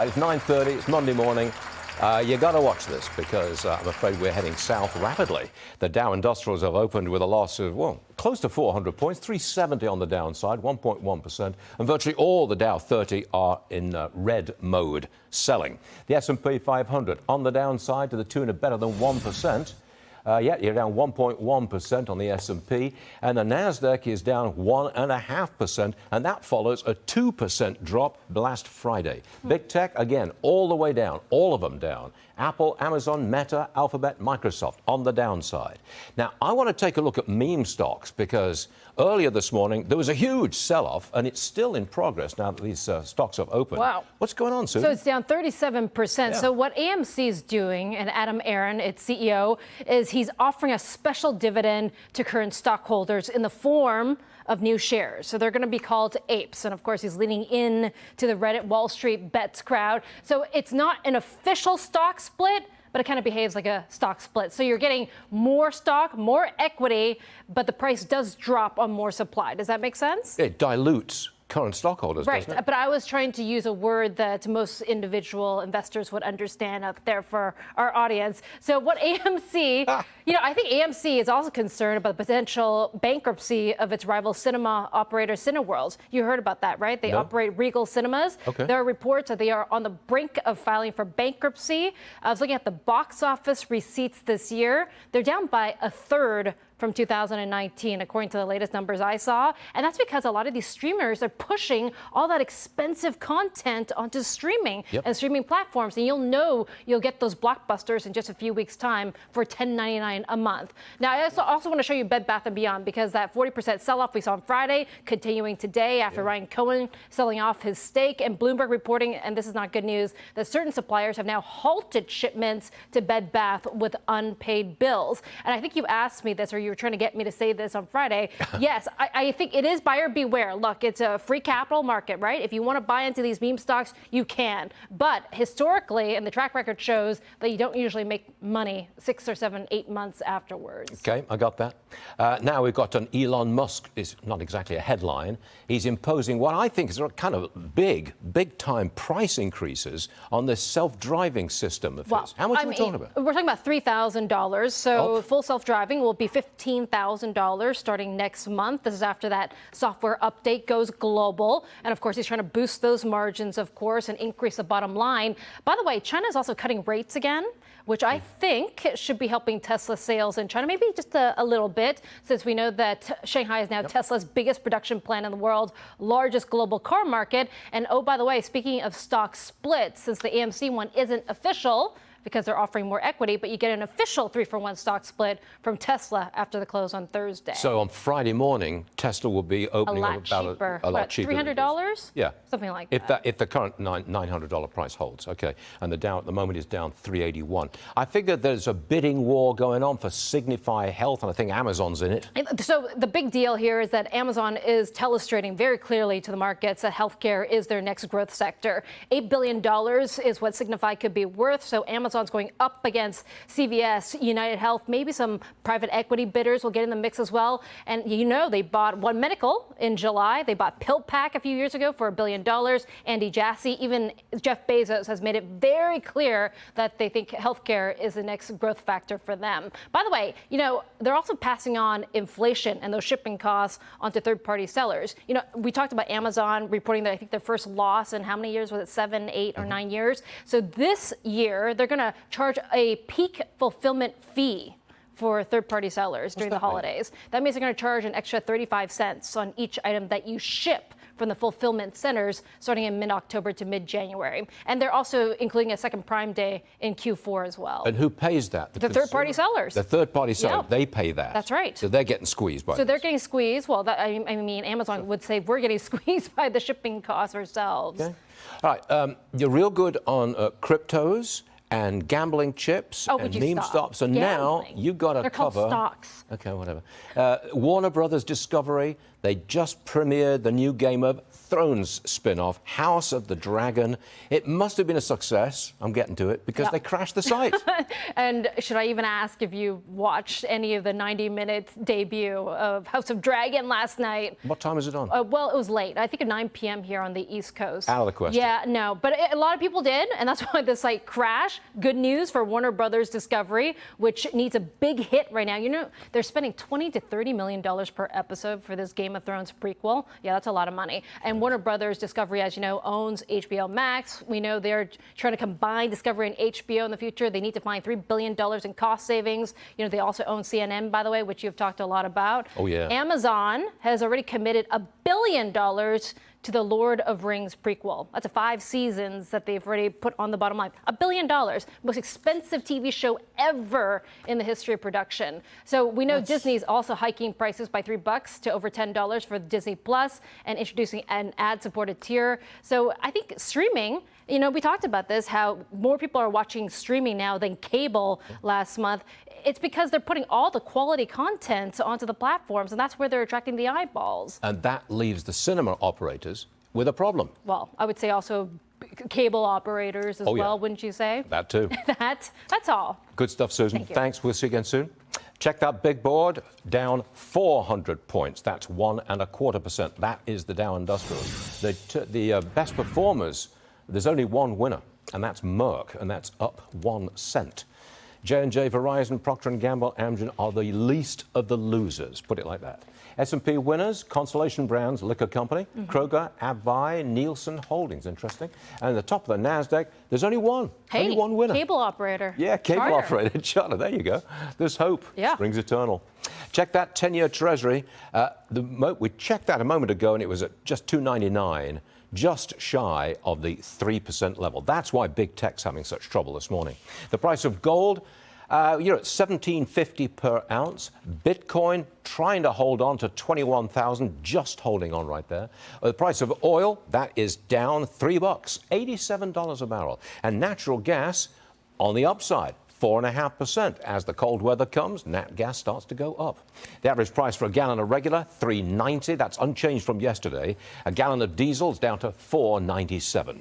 It's 9:30, it's Monday morning. You got to watch this because I'm afraid we're heading south rapidly. The Dow Industrials have opened with a loss of, well, close to 400 points, 370 on the downside, 1.1%, and virtually all the Dow 30 are in red mode, selling. The S&P 500 on the downside to the tune of better than 1%. You're down 1.1% on the S&P, and the Nasdaq is down 1.5%, and that follows a 2% drop last Friday. Big tech, again, all the way down, all of them down. Apple, Amazon, Meta, Alphabet, Microsoft on the downside. Now, I want to take a look at meme stocks because earlier this morning there was a huge sell-off, and it's still in progress now that these stocks have opened. Wow. What's going on, Sue? So it's down 37%. Yeah. So what AMC is doing, and Adam Aron, its CEO, is he's offering a special dividend to current stockholders in the form of new shares. So they're going to be called apes. And of course, he's leaning in to the Reddit Wall Street bets crowd. So it's not an official stock split, but it kind of behaves like a stock split. So you're getting more stock, more equity, but the price does drop on more supply. Does that make sense? It dilutes current stockholders, right, doesn't it? But I was trying to use a word that most individual investors would understand out there for our audience. So what AMC, I think AMC is also concerned about the potential bankruptcy of its rival cinema operator Cineworld. You heard about that, right? They operate Regal Cinemas. Okay. There are reports that they are on the brink of filing for bankruptcy. I was looking at the box office receipts this year. They're down by a third from 2019, according to the latest numbers I saw. And that's because a lot of these streamers are pushing all that expensive content onto streaming and streaming platforms. And you'll get those blockbusters in just a few weeks' time for $10.99 a month. Now, I also want to show you Bed Bath & Beyond because that 40% sell-off we saw on Friday, continuing today after Ryan Cohen selling off his stake, and Bloomberg reporting, and this is not good news, that certain suppliers have now halted shipments to Bed Bath with unpaid bills. And I think you asked me this, or you were trying to get me to say this on Friday. Yes, I think it is buyer beware. Look, it's a free capital market, right? If you want to buy into these meme stocks, you can. But historically, and the track record shows that you don't usually make money 6 or 7, 8 months afterwards. Okay, I got that. Now we've got an Elon Musk, is not exactly a headline. He's imposing what I think is kind of big-time price increases on this self-driving system of his. How much are we talking about? We're talking about $3,000. So full self-driving will be $15,000 starting next month. This is after that software update goes global. And of course, he's trying to boost those margins, of course, and increase the bottom line. By the way, China is also cutting rates again, which I think should be helping Tesla sales in China, maybe just a little bit, since we know that Shanghai is now Tesla's biggest production plant in the world, largest global car market. And oh, by the way, speaking of stock splits, since the AMC one isn't official, because they're offering more equity, but you get an official 3-for-1 stock split from Tesla after the close on Thursday. So on Friday morning, Tesla will be opening up about a lot cheaper. $300? Yeah. Something like that. If the current $900 price holds, okay. And the Dow at the moment is down 381. I figure there's a bidding war going on for Signify Health, and I think Amazon's in it. So the big deal here is that Amazon is telestrating very clearly to the markets that healthcare is their next growth sector. $8 billion is what Signify could be worth. So Amazon's going up against CVS, United Health, maybe some private equity bidders will get in the mix as well. And they bought One Medical in July. They bought PillPack a few years ago for $1 billion. Andy Jassy, even Jeff Bezos has made it very clear that they think healthcare is the next growth factor for them. By the way, they're also passing on inflation and those shipping costs onto third-party sellers. We talked about Amazon reporting that I think their first loss in how many years was it? 7, 8, or 9 years. So this year, they're going to charge a peak fulfillment fee for third-party sellers during the holidays. That means they're going to charge an extra 35 cents on each item that you ship from the fulfillment centers starting in mid-October to mid-January. And they're also including a second Prime Day in Q4 as well. And who pays that? The third-party sellers. The third-party sellers, they pay that. That's right. So they're getting squeezed by this. So they're getting squeezed. Well, Amazon would say we're getting squeezed by the shipping costs ourselves. Okay. All right. You're real good on cryptos and gambling chips Oh, and would you meme stop? stocks. And now Gambling. you've got to They're cover. called stocks. Okay, whatever. Warner Brothers Discovery, they just premiered the new Game of Thrones spin-off, House of the Dragon. It must have been a success. I'm getting to it because Yep. they crashed the site. And should I even ask if you watched any of the 90-minute debut of House of Dragon last night? What time is it on? Well, it was late. I think at 9 p.m. here on the East Coast. Out of the question. Yeah, no. But a lot of people did, and that's why the site crashed. Good news for Warner Brothers Discovery, which needs a big hit right now. You know, they're spending $20 to $30 million per episode for this Game of Thrones prequel. Yeah, that's a lot of money. And Warner Brothers Discovery, as you know, owns HBO Max. We know they're trying to combine Discovery and HBO in the future. They need to find $3 billion in cost savings. You know, they also own CNN, by the way, which you've talked a lot about. Oh, yeah. Amazon has already committed $1 billion to the Lord of Rings prequel. That's 5 seasons that they've already put on the bottom line. $1 billion, most expensive TV show ever in the history of production. So we know Disney's also hiking prices by $3 to over $10 for Disney Plus and introducing an ad-supported tier. So I think streaming, you know, we talked about this, how more people are watching streaming now than cable last month. It's because they're putting all the quality content onto the platforms, and that's where they're attracting the eyeballs. And that leaves the cinema operators with a problem. Well, I would say also cable operators as Oh, yeah. well, wouldn't you say? That too. That's all. Good stuff, Susan. Thank you. Thanks. We'll see you again soon. Check that big board, down 400 points. That's 1.25%. That is the Dow Industrial. The best performers, there's only one winner, and that's Merck, and that's up 1 cent. J&J, Verizon, Procter & Gamble, Amgen are the least of the losers, put it like that. S&P winners, Constellation Brands, Liquor Company, Kroger, AbbVie, Nielsen Holdings, interesting. And at the top of the NASDAQ, there's only one. Hey, only one winner. cable operator. Yeah, cable Charter. operator, Charter, there you go. There's hope. Yeah. Springs eternal. Check that 10-year Treasury. We checked that a moment ago, and it was at just 2.99. Just shy of the 3% level. That's why big tech's having such trouble this morning. The price of gold, you're at $1,750 per ounce. Bitcoin trying to hold on to 21,000, just holding on right there. The price of oil, that is down $3, $87 a barrel. And natural gas on the upside. 4.5%. As the cold weather comes, nat gas starts to go up. The average price for a gallon of regular, $3.90. That's unchanged from yesterday. A gallon of diesel is down to $4.97.